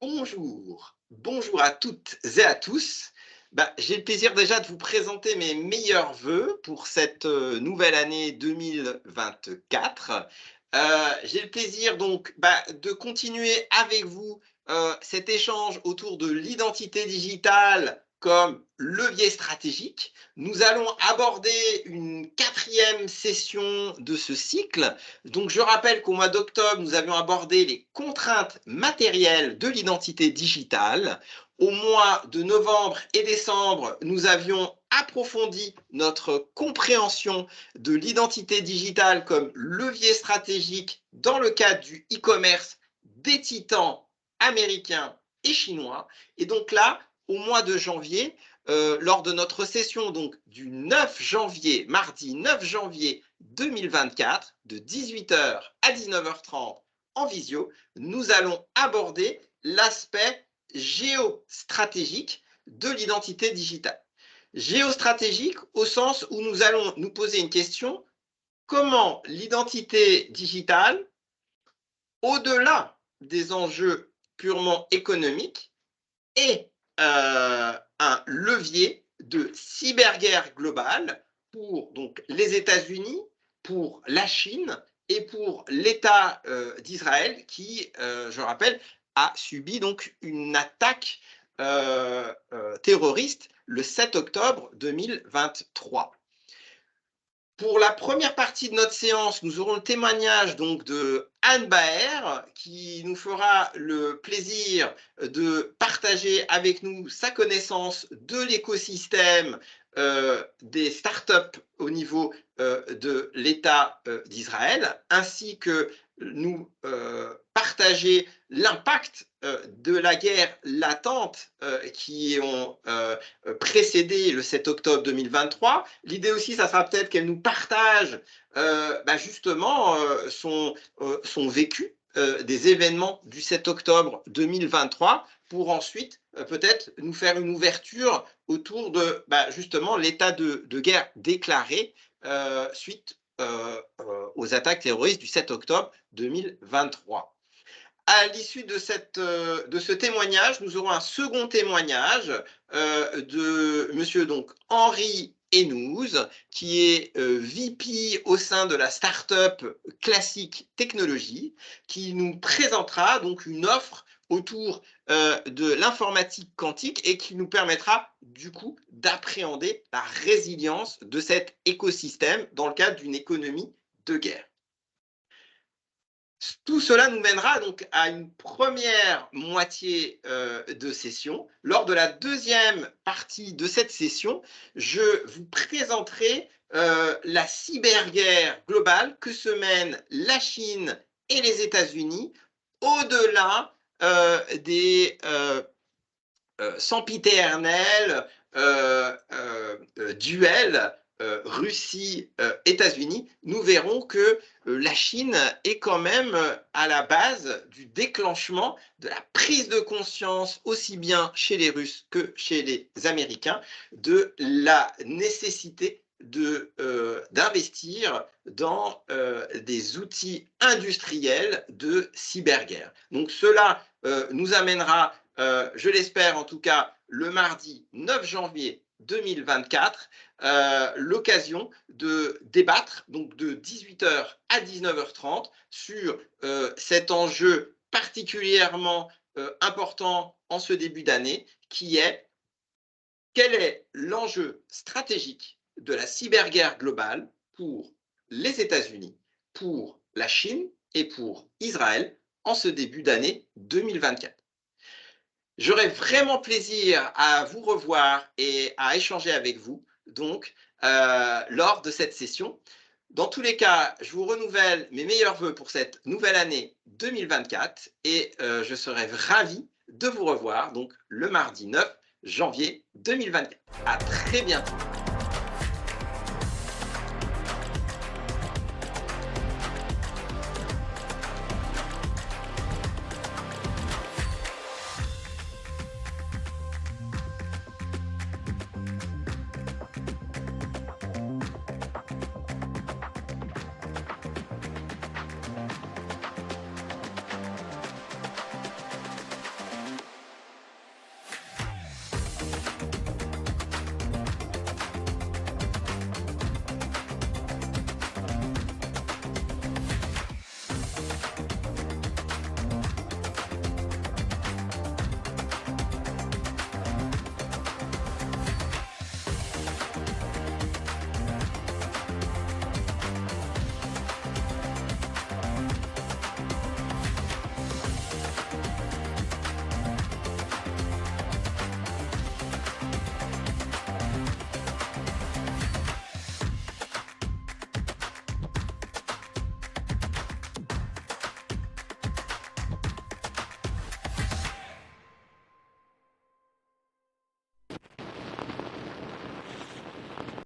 Bonjour à toutes et à tous. J'ai le plaisir déjà de vous présenter mes meilleurs vœux pour cette nouvelle année 2024. J'ai le plaisir donc de continuer avec vous cet échange autour de l'identité digitale comme levier stratégique. Nous allons aborder une quatrième session de ce cycle. Donc, je rappelle qu'au mois d'octobre, nous avions abordé les contraintes matérielles de l'identité digitale. Au mois de novembre et décembre, nous avions approfondi notre compréhension de l'identité digitale comme levier stratégique dans le cadre du e-commerce des titans américains et chinois. Et donc là, au mois de janvier, lors de notre session donc, du 9 janvier, mardi 9 janvier 2024, de 18h à 19h30 en visio, nous allons aborder l'aspect géostratégique de l'identité digitale. Géostratégique au sens où nous allons nous poser une question: comment l'identité digitale, au-delà des enjeux purement économiques, est un levier de cyberguerre globale pour donc les États-Unis, pour la Chine et pour l'État d'Israël qui, je rappelle, a subi donc une attaque terroriste le 7 octobre 2023. Pour la première partie de notre séance, nous aurons le témoignage donc de Anne Baer qui nous fera le plaisir de partager avec nous sa connaissance de l'écosystème des startups au niveau de l'État d'Israël, ainsi que nous partager l'impact de la guerre latente qui ont précédé le 7 octobre 2023. L'idée aussi, ça sera peut-être qu'elle nous partage justement son vécu des événements du 7 octobre 2023 pour ensuite peut-être nous faire une ouverture autour de justement l'état de guerre déclaré suite aux attaques terroristes du 7 octobre 2023. À l'issue de ce témoignage, nous aurons un second témoignage de monsieur donc Henri Hénouz, qui est VP au sein de la start-up Classique Technologies, qui nous présentera donc une offre autour de l'informatique quantique et qui nous permettra du coup d'appréhender la résilience de cet écosystème dans le cadre d'une économie de guerre. Tout cela nous mènera donc à une première moitié de session. Lors de la deuxième partie de cette session, je vous présenterai la cyberguerre globale que se mènent la Chine et les États-Unis au-delà des sempiternels duels Russie-États-Unis. Nous verrons que la Chine est quand même à la base du déclenchement de la prise de conscience, aussi bien chez les Russes que chez les Américains, de la nécessité d'investir dans des outils industriels de cyberguerre. Donc cela nous amènera, je l'espère en tout cas, le mardi 9 janvier 2024, l'occasion de débattre donc de 18h à 19h30 sur cet enjeu particulièrement important en ce début d'année, qui est: quel est l'enjeu stratégique de la cyberguerre globale pour les États-Unis, pour la Chine et pour Israël en ce début d'année 2024. J'aurai vraiment plaisir à vous revoir et à échanger avec vous donc lors de cette session. Dans tous les cas, je vous renouvelle mes meilleurs vœux pour cette nouvelle année 2024 et je serai ravi de vous revoir donc le mardi 9 janvier 2024. À très bientôt.